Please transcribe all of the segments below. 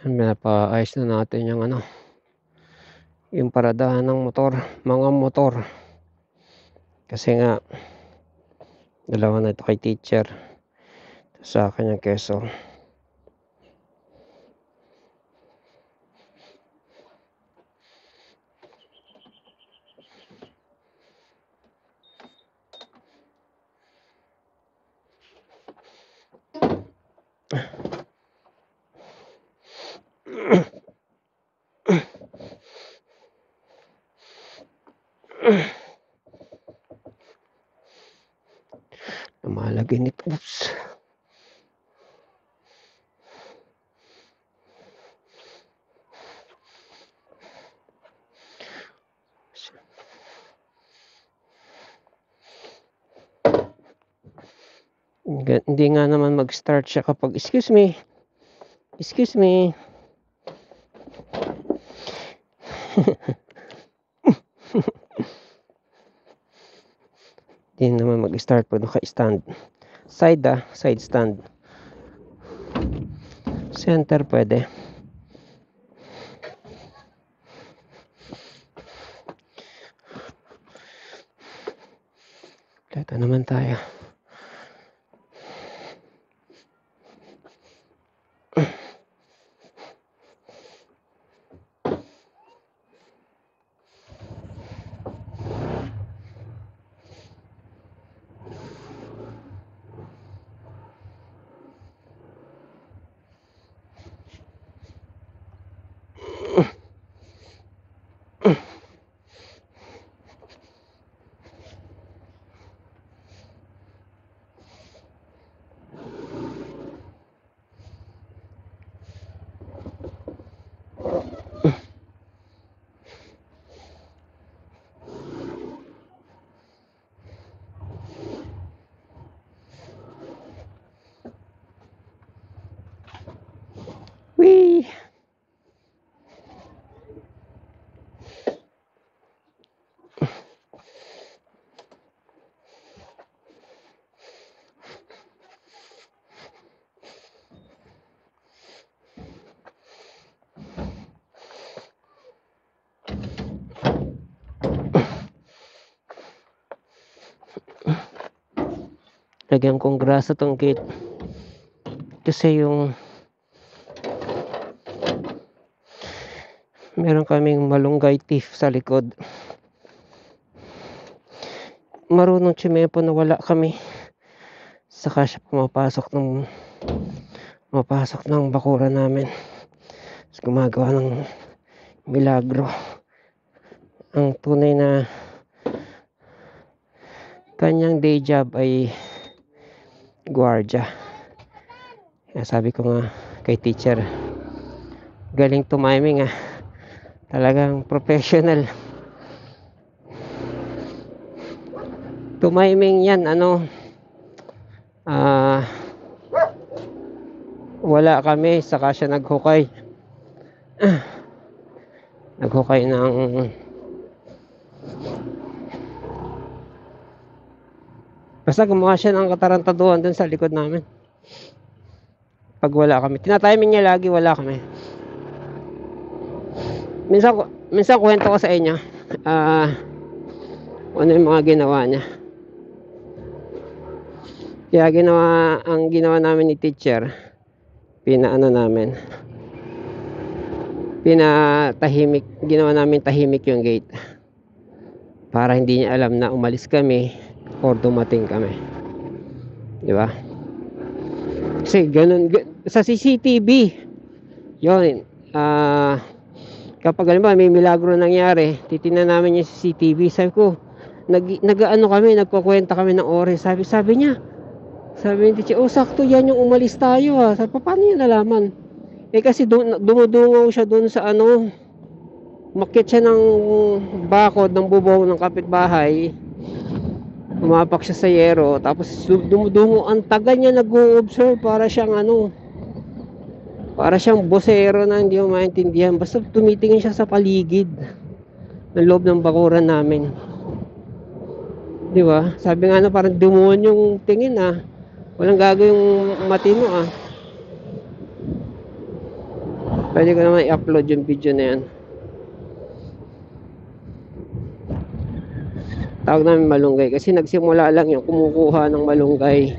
Pinapaayos na natin yung ano, yung paradahan ng motor, mga motor. Kasi nga, dalawa na ito kay teacher. Sa akin yung keso. Lumalaginit. Oops. Hindi nga naman mag-start siya kapag excuse me. Hindi naman mag-start pag naka-stand. Side stand. Center pwede. Ito naman tayo. Whee! Lagyan kong grasa tong gate. Kasi yung meron kaming malunggay teeth sa likod. Marunong tsimepo na wala kami. Saka siya pumapasok ng bakuran namin. Tapos gumagawa ng milagro. Ang tunay na kanyang day job ay gwardiya. Kaya sabi ko nga kay teacher, galing tumiming ah. Talagang professional. Tumiming yan, wala kami, saka siya naghukay. Naghukay ng basta gumawa siya ng katarantaduhan dun sa likod namin. Pag wala kami, tinatiming niya lagi, wala kami. Minsan kwento ko sa inyo ano yung mga ginawa niya. Kaya ang ginawa namin ni teacher, ginawa namin tahimik yung gate para hindi niya alam na umalis kami or dumating kami, di ba? Kasi ganun sa CCTV yun. Kapag halimbawa may milagro nangyari, titingnan namin yung CCTV. Sabi ko, nagkukwenta kami ng oras. Sabi niya, ni teacher, sakto yan yung umalis tayo ha. Sabi, paano niya nalaman? Kasi dumudungaw siya doon sa makit siya ng bakod ng bubong ng kapitbahay, umapak siya sa yero, tapos dumudungo. Ang tagal niya nag-o-observe, para siyang bosero na hindi mo maintindihan. Basta tumitingin siya sa paligid ng loob ng bakuran namin, di ba? Sabi nga parang demonyong tingin walang gagawing matino Pwede ko naman i-upload yung video na yan. Tawag namin malunggay kasi nagsimula lang yung kumukuha ng malunggay,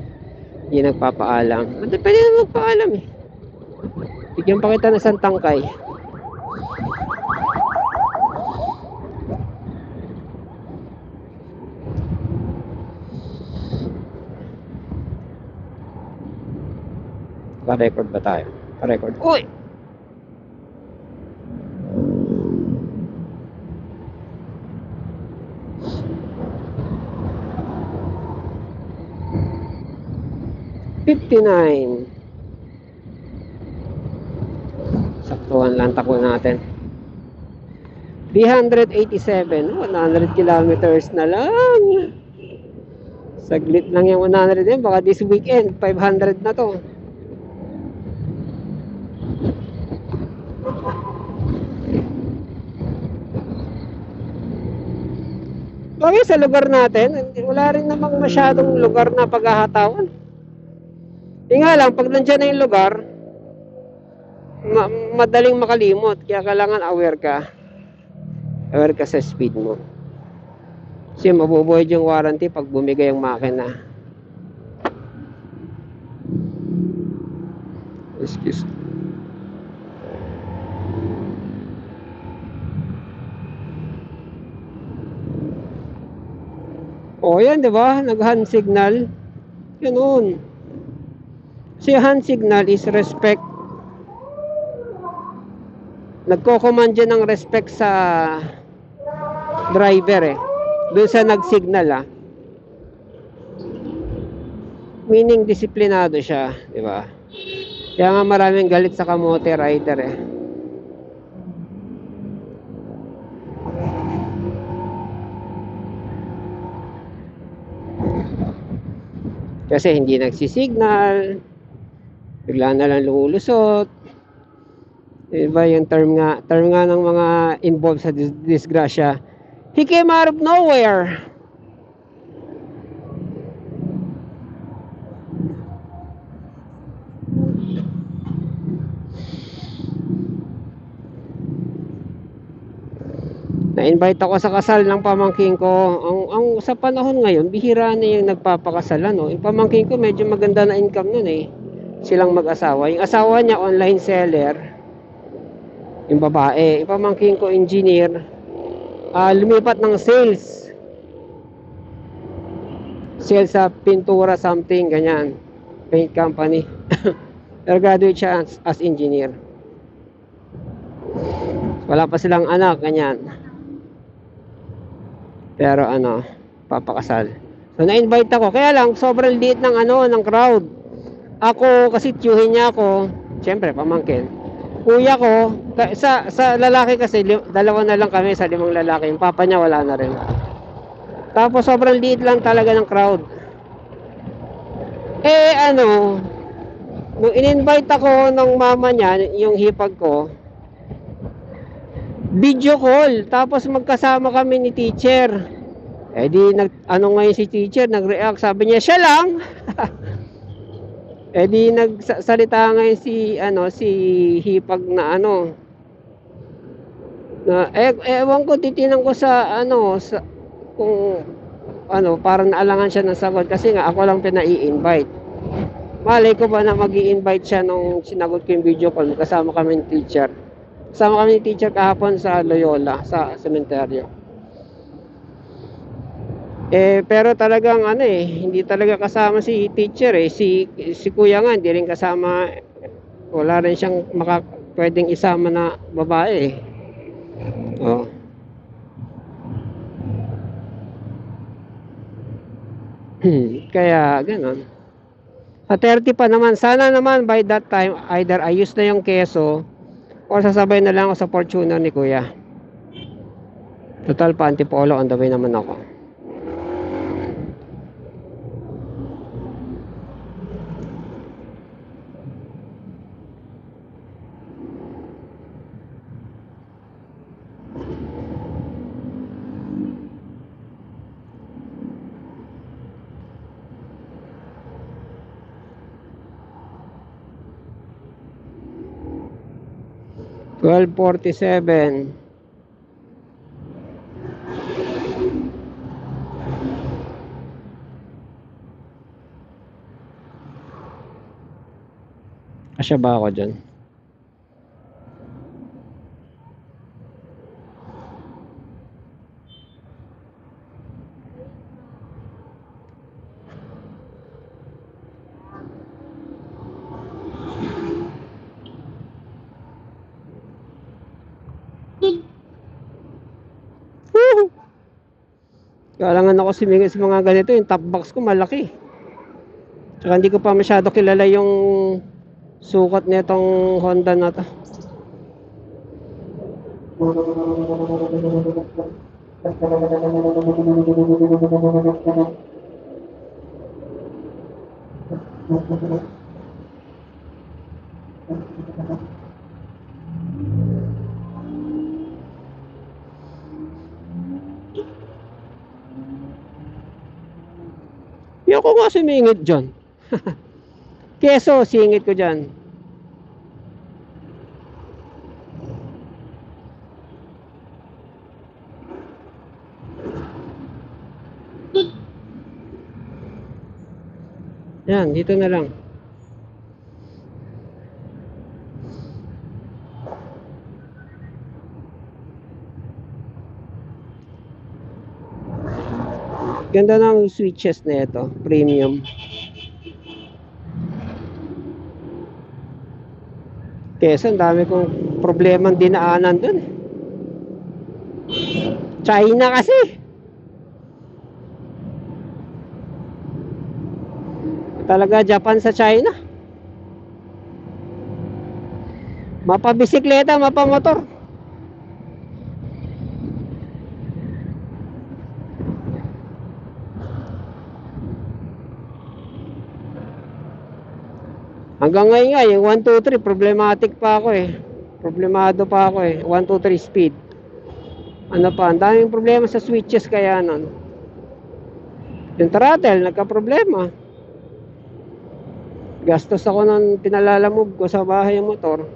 hindi nagpapaalam. Pwede na magpaalam eh. Bigyan pa kita ng isang tangkay. Pa-record ba tayo? Pa-record. Uy! $59. Saktuhan lang takbo natin. 387. 100 kilometers na lang. Saglit lang yung 100 yan. Baka this weekend 500 na to. Bagay sa lugar natin, wala rin namang masyadong lugar na paghahatawan. Yung nga lang, pag nandiyan na yung lugar, madaling makalimot. Kaya kailangan aware ka. Aware ka sa speed mo. Kasi mabubuhay yung warranty pag bumigay yung makina. Excuse me. O yan, di ba? Nag-hand signal. Ganun. Si hand signal is respect. Nagko-command yan ng respect sa driver eh. Doon sa nag-signal Meaning disiplinado siya, di ba? Kaya nga maraming galit sa kamote rider eh. Kasi hindi nagsisignal, bigla na lang lululusot. Diba yung term nga ng mga involved sa disgrasya, he came out of nowhere. Na-invite ako sa kasal ng pamangkin ko. Ang sa panahon ngayon, bihira na yung nagpapakasalan, no? Yung pamangkin ko medyo maganda na income nun eh. Silang mag-asawa. Yung asawa niya online seller. Yung babae. Yung pamangkin ko engineer. Lumipat ng sales. Sales sa pintura something, ganyan. Paint company. Pero graduate siya as engineer. Wala pa silang anak, ganyan. Pero papakasal. So na-invite ako. Kaya lang sobrang liit ng crowd. Ako kasi tiyuhin niya ako. Siyempre pamangkin. Kuya ko, sa lalaki kasi dalawa na lang kami sa 5 lalaki. Yung papa niya wala na rin. Tapos sobrang liit lang talaga ng crowd. Nung in-invite ako ng mama niya, yung hipag ko, video call, tapos magkasama kami ni teacher. Di ngayon si teacher nag-react, sabi niya siya lang. Di nagsalita ngayon si hipag na ewan ko, titinan ko sa kung parang naalangan siya ng sagot kasi nga ako lang pinai-invite. Malay ko ba na mag-i-invite siya nung sinagot ko yung video call, kasama kami ni teacher. Kasama kami ni teacher kahapon sa Loyola, sa sementeryo. Pero talagang hindi talaga kasama si teacher si kuya nga, hindi rin kasama. Wala rin siyang pwedeng isama na babae Oh. Kaya ganon. Sa 30 pa naman, sana naman by that time either ayos na yung keso o sasabay na lang ako sa Fortuner ni kuya. Total pa Antipolo on the way naman ako. 12:47. Kasya ba ako dyan? Kailangan ako sumingit sa mga ganito. Yung top box ko malaki. Tsaka hindi ko pa masyado kilala yung sukat nitong Honda na to. Yung ako nga sumingit dyan. Keso, singit ko dyan. Yan, dito na lang. Ganda ng switches na ito, premium. Kesa ang dami kong problemang dinaanan dun. China kasi. Talaga Japan sa China. Mapabisikleta, mapamotor. Hanggang ngayon nga, yung 1, 2, 3, problematic pa ako eh. Problemado pa ako eh. 1, 2, 3 speed. Ano pa, ang daming problema sa switches kaya nun. Yung throttle, nagka-problema. Gastos ako nung pinalalamove ko sa bahay yung motor.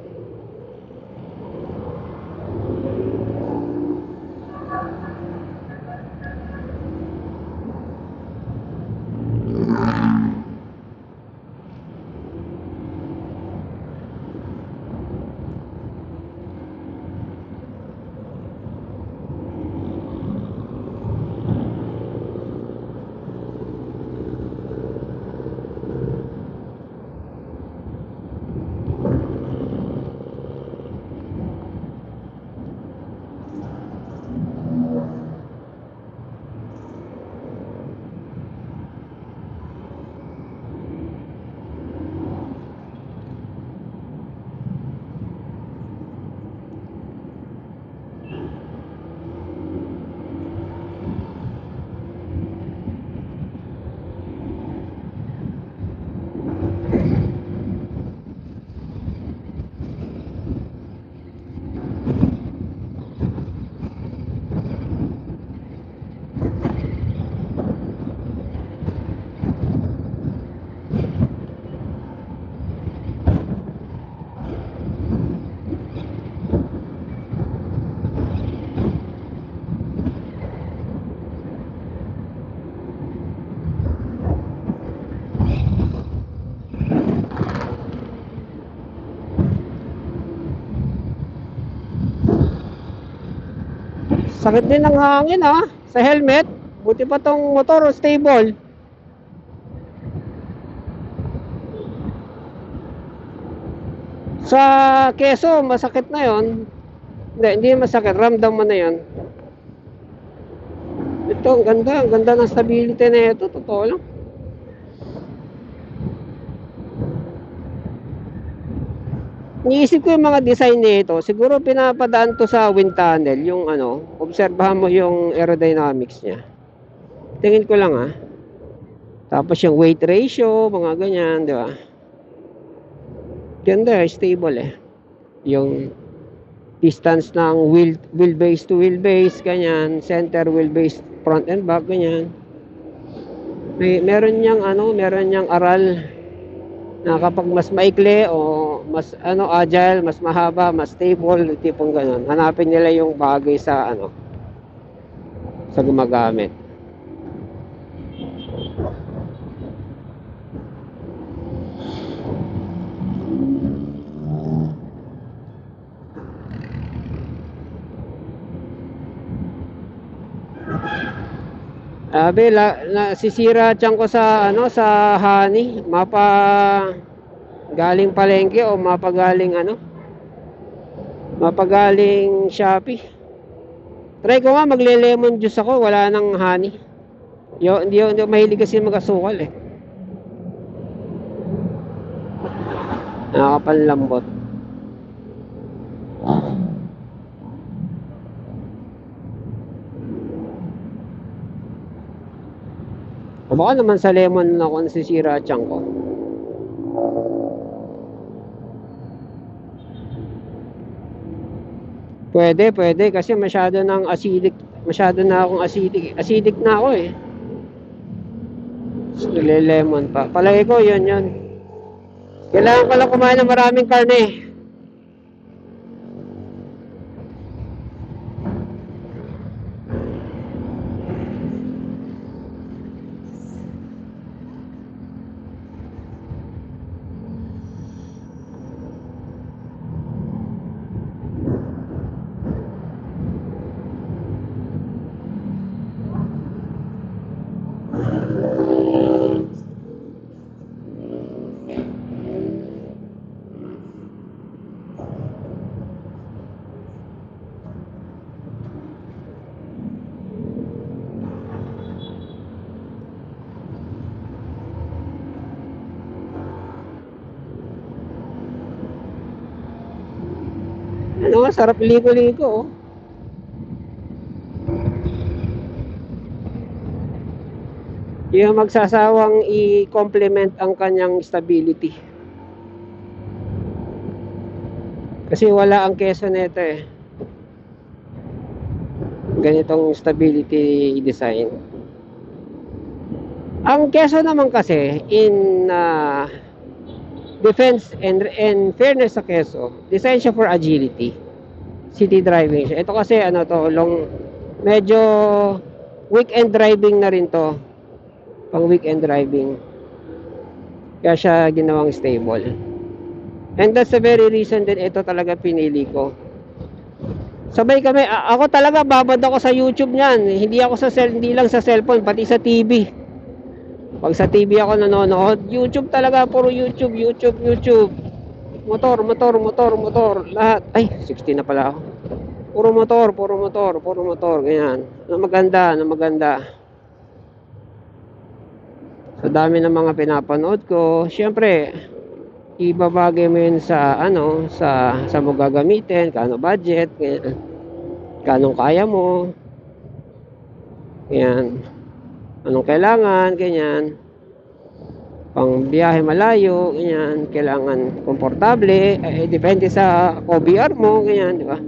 Sakit din ng hangin ha, sa helmet. Buti pa tong motor stable. Sa keso, masakit na yon. Hindi masakit, ramdam mo na yon. Ito, ang ganda ng stability na ito, totoo lang. Iniisip ko yung mga design nito, siguro pinapadaan to sa wind tunnel, yung ano, obserbahan mo yung aerodynamics niya. Tingin ko lang ha. Tapos yung weight ratio, mga ganyan, di ba? Ganda, stable eh. Yung distance ng wheelbase to wheelbase, ganyan, center wheelbase front and back, ganyan. Meron niyang aral na kapag mas maikli o mas ano agile, mas mahaba, mas stable, tipong ganun. Hanapin nila yung bagay sa ano, sa gumagamit. Abe, nasisira tiyan ko sa ano, sa honey, galing palengke o mapagaling ano, mapagaling Shopee. Try ko nga magle-lemon juice ako, wala nang honey. Hindi ako mahilig kasi mag-asukal eh. Nakakapanlambot. O baka naman sa lemon ako nasisira tiyan ko. Pwede kasi masyado ng acidic, masyado na akong acidic na ako eh. Lemon pa. Palagi ko yun. Kailangan ko lang kumain ng maraming karne. Ano nga, sarap ligo-ligo oh. Yung magsasawang i-complement ang kanyang stability. Kasi wala ang keso nito eh. Ganitong stability design. Ang keso naman kasi in defense and fairness sa keso, design siya for agility. City driving siya. Ito kasi ano to, medyo weekend driving na rin to. Pang weekend driving. Kaya siya ginawang stable. And that's the very reason din ito talaga pinili ko. Sabay kami, ako talaga babad ako sa YouTube niyan. Hindi lang sa cellphone, pati sa TV. Pag sa TV ako nanonood, YouTube talaga, puro YouTube. Motor, lahat. Ay, 60 na pala ako. Puro motor, ganyan. Na maganda. Sa dami ng mga pinapanood ko, syempre, ibabagay mo yun sa ano, sa mo gagamitin, kano budget, kano kaya mo. Yan. Anong kailangan, ganyan. Pang biyahe malayo, ganyan. Kailangan komportable, depende sa OBR mo, ganyan, di ba?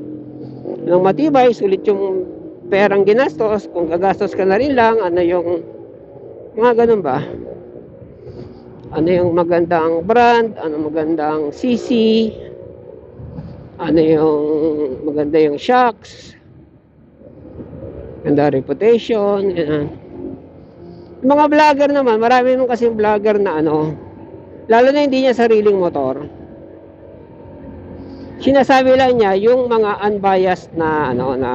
Anong matibay, sulit yung perang ginastos, kung gagastos ka na rin lang, ano yung, mga ganun ba? Ano yung magandang brand, ano magandang CC, ano yung maganda yung shocks, ganda reputation, yan. Mga vlogger naman, marami nung kasing vlogger na ano, lalo na hindi niya sariling motor. Sinasabi lang niya yung mga unbiased na ano na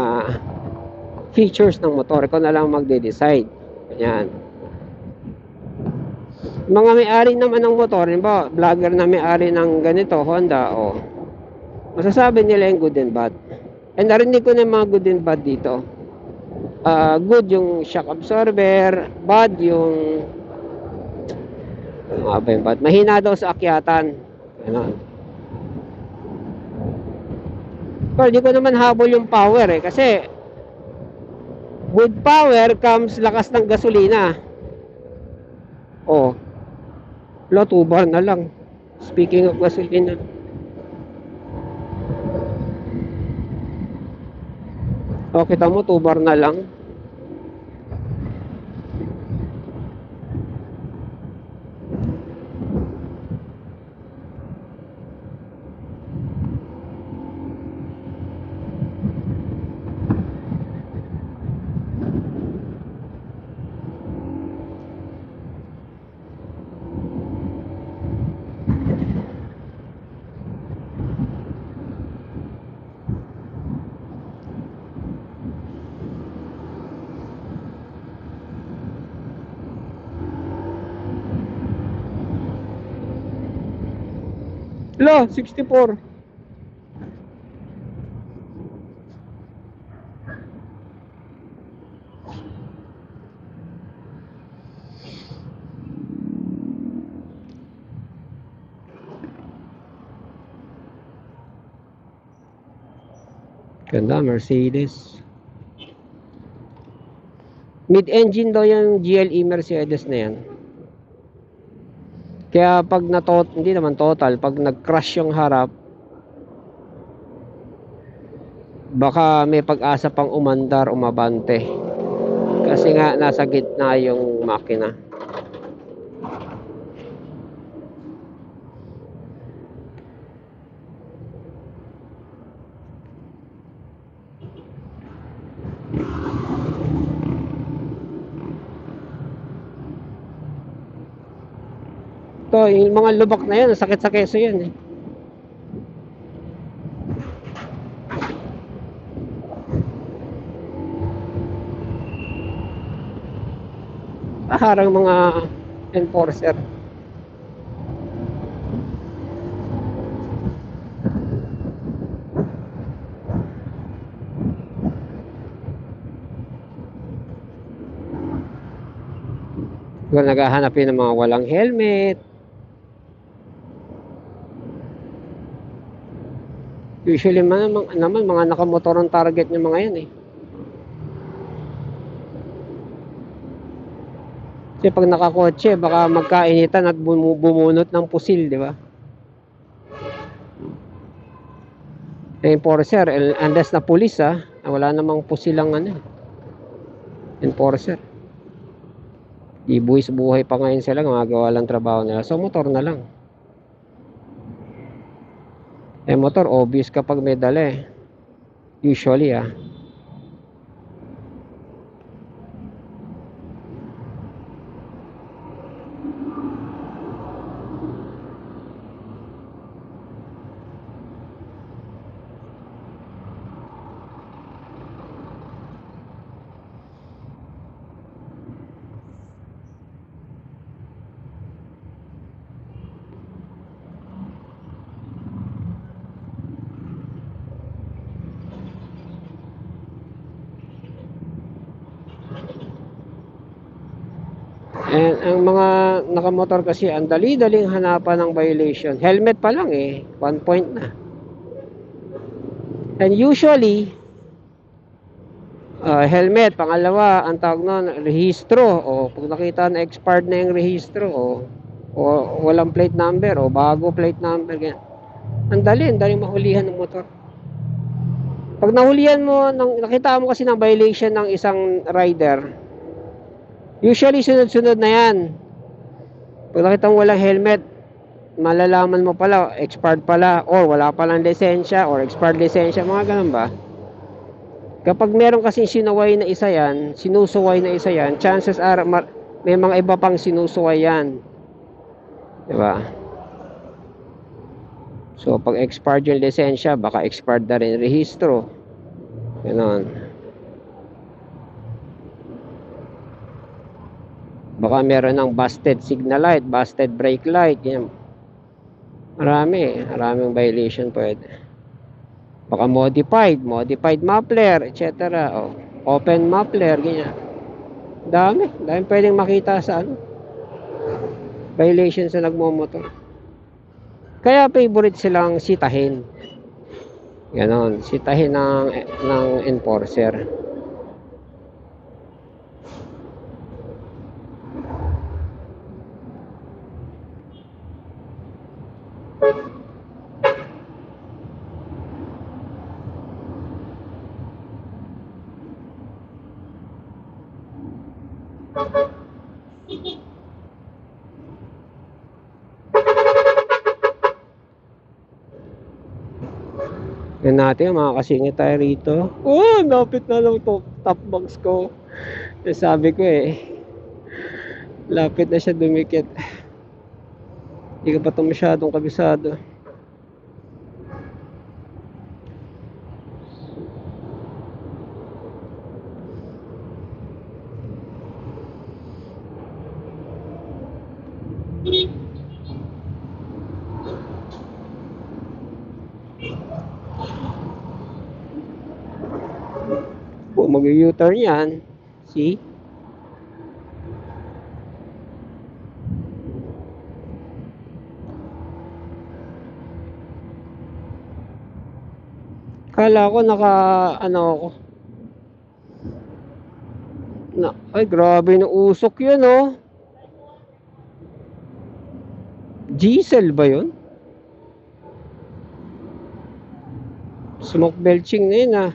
features ng motor, ikaw na lang magde-decide. Yan. Mga may-ari naman ng motor, ba, vlogger na may-ari ng ganito, Honda, oh. Masasabi nila yung good and bad. And narinig ko na yung mga good and bad dito. Good yung shock absorber, bad yung ano ba yung bad? Mahina daw sa akyatan. Ano? Pero di ko naman habol yung power eh, kasi with power comes lakas ng gasolina. Oh. Lo, 2 bar na lang. Speaking of gasolina. O, kita mo, 2 bar na lang. Lo, 64. Ganda, Mercedes. Mid-engine daw yung GLE Mercedes na yan. Kaya pag hindi naman total, pag nag-crash yung harap, baka may pag-asa pang umandar, umabante. Kasi nga nasa gitna yung makina. Ito, yung mga lubak na yan, sakit sa keso yan eh. Harang mga enforcer. Kung naghahanapin ng mga walang helmet. Usually naman mga nakamotor ang target ng mga yan eh. Kasi pag nakakotse, baka magkainitan at bumunot ng pusil, di ba? Enforcer, unless na pulis wala namang pusilang enforcer. Di buwis buhay pa ngayon sila, gumagawa lang trabaho nila. So motor na lang. Motor, obvious kapag may dala eh. Usually And ang mga nakamotor kasi, ang dali-daling hanapan ng violation. Helmet pa lang 1 point na. And usually, helmet, pangalawa, ang tawag nun, rehistro. O pag nakita na expired na yung rehistro, o walang plate number, o bago plate number, ganyan. Ang dali mahulihan ng motor. Pag nahulihan mo, nakita mo kasi ng violation ng isang rider, usually sunod-sunod na yan. Pag nakita mo walang helmet, malalaman mo pala, expired pala, or wala palang lisensya, or expired lisensya, mga ganun ba? Kapag meron kasing sinusuway na isa yan, chances are may mga iba pang sinusuway yan. Diba? So, pag expired yung lisensya, baka expired na rin rehistro. Ganon. Baka meron ng busted signal light, busted brake light, yan. Maraming violation pwede. Baka modified muffler, etc. Open muffler, ganyan. Dami pwedeng makita sa violation sa nagmomotor. Kaya favorite silang sitahin. Ganon, sitahin ng enforcer. Yan natin, makakasingit tayo rito. Napit na lang top box ko. Sabi ko lapit na siya dumikit. Hindi ka pa ito masyadong kabisado. Kung mag-U-turn yan, see? Kala ko ano ako. Ay, grabe na usok yun, oh. Diesel ba yun? Smoke belching na yun, ah.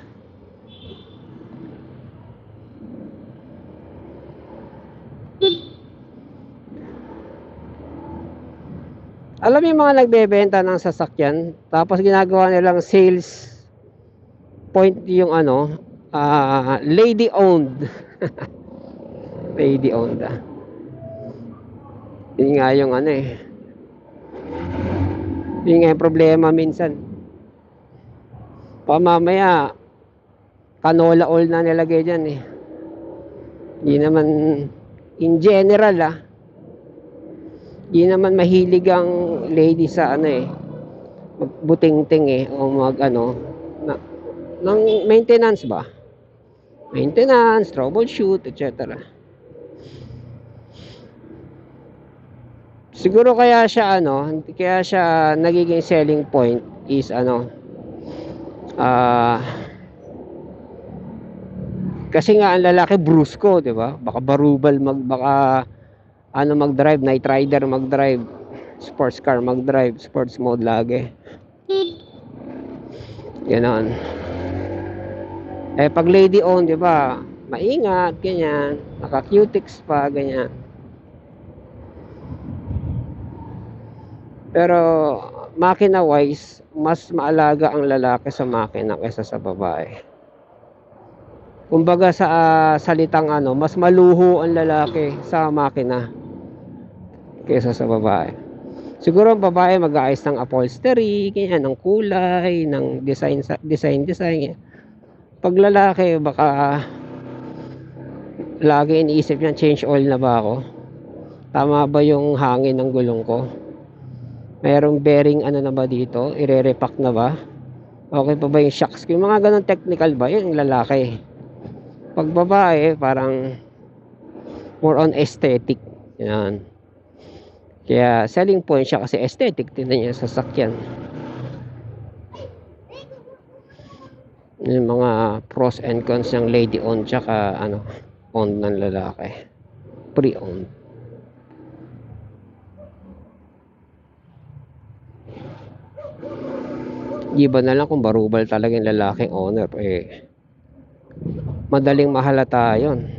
Alam mo yung mga nagbebenta ng sasakyan, tapos ginagawa nilang sales point yung ano, lady owned. Lady owned, ah. Yun nga yung ano eh. Yun nga yung problema minsan. Pamamaya, canola oil na nilagay dyan eh. Hindi naman, in general hindi naman mahilig ang lady sa ano eh, magbuting-ting eh, o mag ano, ng maintenance ba? Maintenance, troubleshoot, etc. Siguro kaya siya ano, kaya siya nagiging selling point is ano, kasi nga ang lalaki brusko, 'di ba? Baka barubal baka ano mag-drive, night rider mag-drive, sports car mag-drive, sports mode lagi. Ganon. Pag lady owned, 'di ba? Maingat, ganyan, naka-cutics pa, ganyan. Pero makina wise, mas maalaga ang lalaki sa makina kaysa sa babae. Kumbaga sa salitang ano, mas maluho ang lalaki sa makina kaysa sa babae. Siguro ang babae mag-aayos ng upholstery, ganyan, ng kulay, ng design. Pag lalaki, baka lagi iniisip niya, change oil na ba ako? Tama ba yung hangin ng gulong ko? Mayroong bearing ano na ba dito? Ire-repack na ba? Okay pa ba yung shocks ko? Yung mga ganun technical ba? Yun yung lalaki. Pag babae, parang more on aesthetic. Yan. Kaya selling point siya kasi aesthetic. Tingnan niya sa sasakyan. Yung mga pros and cons ng lady owned tsaka ano, owned ng lalaki. Pre-owned. Iba na lang kung barubal talaga yung lalaking owner, madaling mahalata yun.